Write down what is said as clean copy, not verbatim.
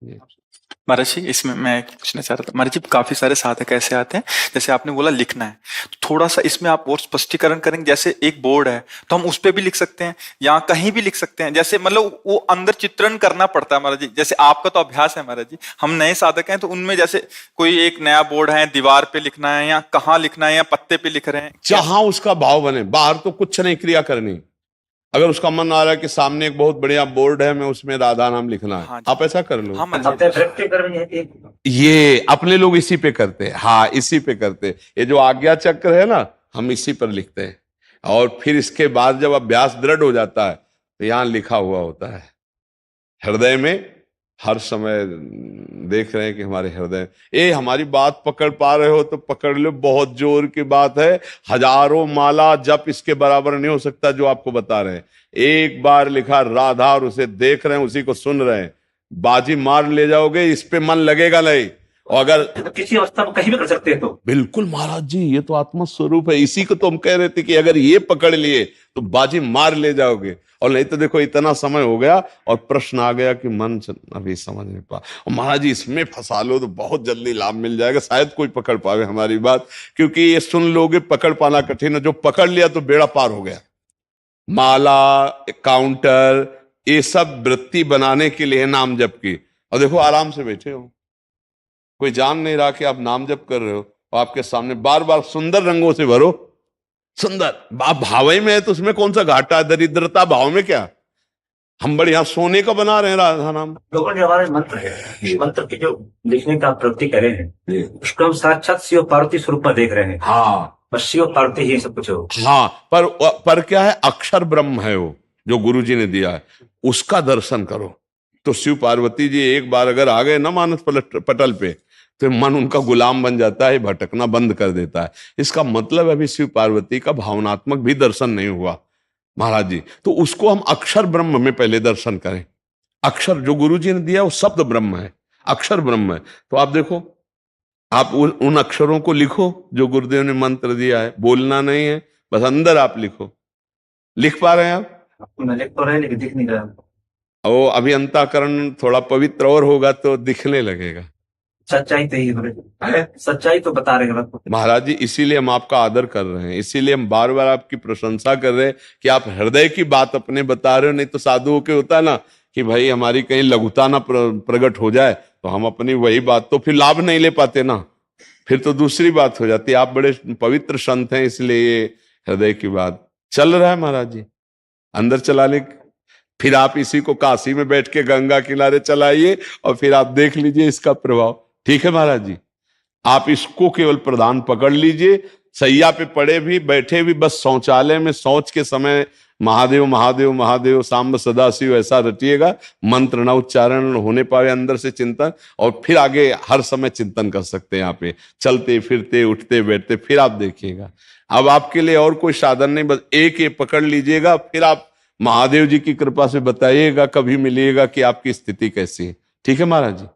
जी। महाराज जी, इसमें मैं पूछना चाह रहा था, महाराज जी काफी सारे साधक ऐसे आते हैं, जैसे आपने बोला लिखना है, तो थोड़ा सा इसमें आप और स्पष्टीकरण करेंगे। जैसे एक बोर्ड है तो हम उस पे भी लिख सकते हैं या कहीं भी लिख सकते हैं, जैसे मतलब वो अंदर चित्रण करना पड़ता है महाराज जी। जैसे आपका तो अभ्यास है महाराज जी, हम नए साधक हैं तो उनमें जैसे कोई एक नया बोर्ड है, दीवार पे लिखना है या कहाँ लिखना है या पत्ते पे लिख रहे हैं, जहां उसका भाव बने, बाहर तो कुछ नहीं क्रिया करनी। अगर उसका मन आ रहा है कि सामने एक बहुत बढ़िया बोर्ड है, मैं उसमें राधा नाम लिखना है, हाँ जी, आप ऐसा कर लो। हाँ महाराज जी। ये अपने लोग इसी पे करते हैं, हाँ इसी पे करते हैं। ये जो आज्ञा चक्र है ना, हम इसी पर लिखते हैं। और फिर इसके बाद जब अभ्यास दृढ़ हो जाता है तो यहां लिखा हुआ होता है हृदय में। हर समय देख रहे हैं कि हमारे हृदय, ये हमारी बात पकड़ पा रहे हो तो पकड़ लो, बहुत जोर की बात है। हजारों माला जप इसके बराबर नहीं हो सकता जो आपको बता रहे हैं। एक बार लिखा राधा और उसे देख रहे हैं, उसी को सुन रहे हैं, बाजी मार ले जाओगे, इस पे मन लगेगा नहीं। और अगर किसी अवस्था में कहीं भी कर सकते हैं तो बिल्कुल महाराज जी, ये तो आत्मा स्वरूप है। इसी को तो हम कह रहे थे कि अगर ये पकड़ लिए तो बाजी मार ले जाओगे। और नहीं तो देखो इतना समय हो गया और प्रश्न आ गया कि मन अभी समझ नहीं पा, और महाराज जी इसमें फंसा लो तो बहुत जल्दी लाभ मिल जाएगा। शायद कोई पकड़ पावे हमारी बात, क्योंकि ये सुन लोगे पकड़ पाना कठिन है। जो पकड़ लिया तो बेड़ा पार हो गया। माला, काउंटर, ये सब वृत्ति बनाने के लिए नाम जप की। और देखो आराम से बैठे हो, कोई जान नहीं रहा कि आप नाम जप कर रहे हो, और आपके सामने बार बार सुंदर रंगों से भरो। सुंदर आप भाव ही में है तो उसमें कौन सा घाटा है, दरिद्रता भाव में क्या। हम बढ़िया सोने का बना रहे हैं राधा नाम। लोगों ने हमारे मंत्र है, मंत्र की जो लिखने का प्रवृत्ति कर रहे हैं, उसको हम साक्षात शिव पार्वती स्वरूप में देख रहे हैं। हाँ, बस शिव पार्वती ही सब कुछ हो। हाँ, पर क्या है, अक्षर ब्रह्म है वो जो गुरु जी ने दिया है, उसका दर्शन करो। तो शिव पार्वती जी एक बार अगर आ गए ना मानस पटल पे, तो मन उनका गुलाम बन जाता है, भटकना बंद कर देता है। इसका मतलब अभी शिव पार्वती का भावनात्मक भी दर्शन नहीं हुआ महाराज जी। तो उसको हम अक्षर ब्रह्म में पहले दर्शन करें। अक्षर जो गुरु जी ने दिया वो शब्द ब्रह्म है, अक्षर ब्रह्म है। तो आप देखो, आप उन अक्षरों को लिखो जो गुरुदेव ने मंत्र दिया है। बोलना नहीं है, बस अंदर आप लिखो। लिख पा रहे हैं आप? मैं लिख तो रहे लेकिन दिख नहीं रहा। वो अभी अंतःकरण थोड़ा पवित्र और होगा तो दिखने लगेगा। सच्चाई तो ही सच्चाई तो बता रहे हैं महाराज जी, इसीलिए हम आपका आदर कर रहे हैं, इसीलिए हम बार बार आपकी प्रशंसा कर रहे हैं कि आप हृदय की बात अपने बता रहे हो। नहीं तो साधुओं के होता है ना कि भाई हमारी कहीं लघुता ना प्रकट हो जाए तो हम अपनी वही बात, तो फिर लाभ नहीं ले पाते ना, फिर तो दूसरी बात हो जाती है। आप बड़े पवित्र संत हैं, इसलिए ये हृदय की बात चल रहा है महाराज जी। अंदर चलाने, फिर आप इसी को काशी में बैठ के गंगा किनारे चलाइए और फिर आप देख लीजिए इसका प्रभाव। ठीक है महाराज जी, आप इसको केवल प्रधान पकड़ लीजिए। सैया पे पड़े भी बैठे भी, बस शौचालय में शौच के समय महादेव महादेव महादेव सांब सदाशिव ऐसा रटिएगा। मंत्र ना उच्चारण होने पाए, अंदर से चिंतन, और फिर आगे हर समय चिंतन कर सकते हैं। यहाँ पे चलते फिरते उठते बैठते, फिर आप देखिएगा। अब आपके लिए और कोई साधन नहीं, बस एक ये पकड़ लीजिएगा। फिर आप महादेव जी की कृपा से बताइएगा, कभी मिलिएगा कि आपकी स्थिति कैसी है। ठीक है महाराज जी।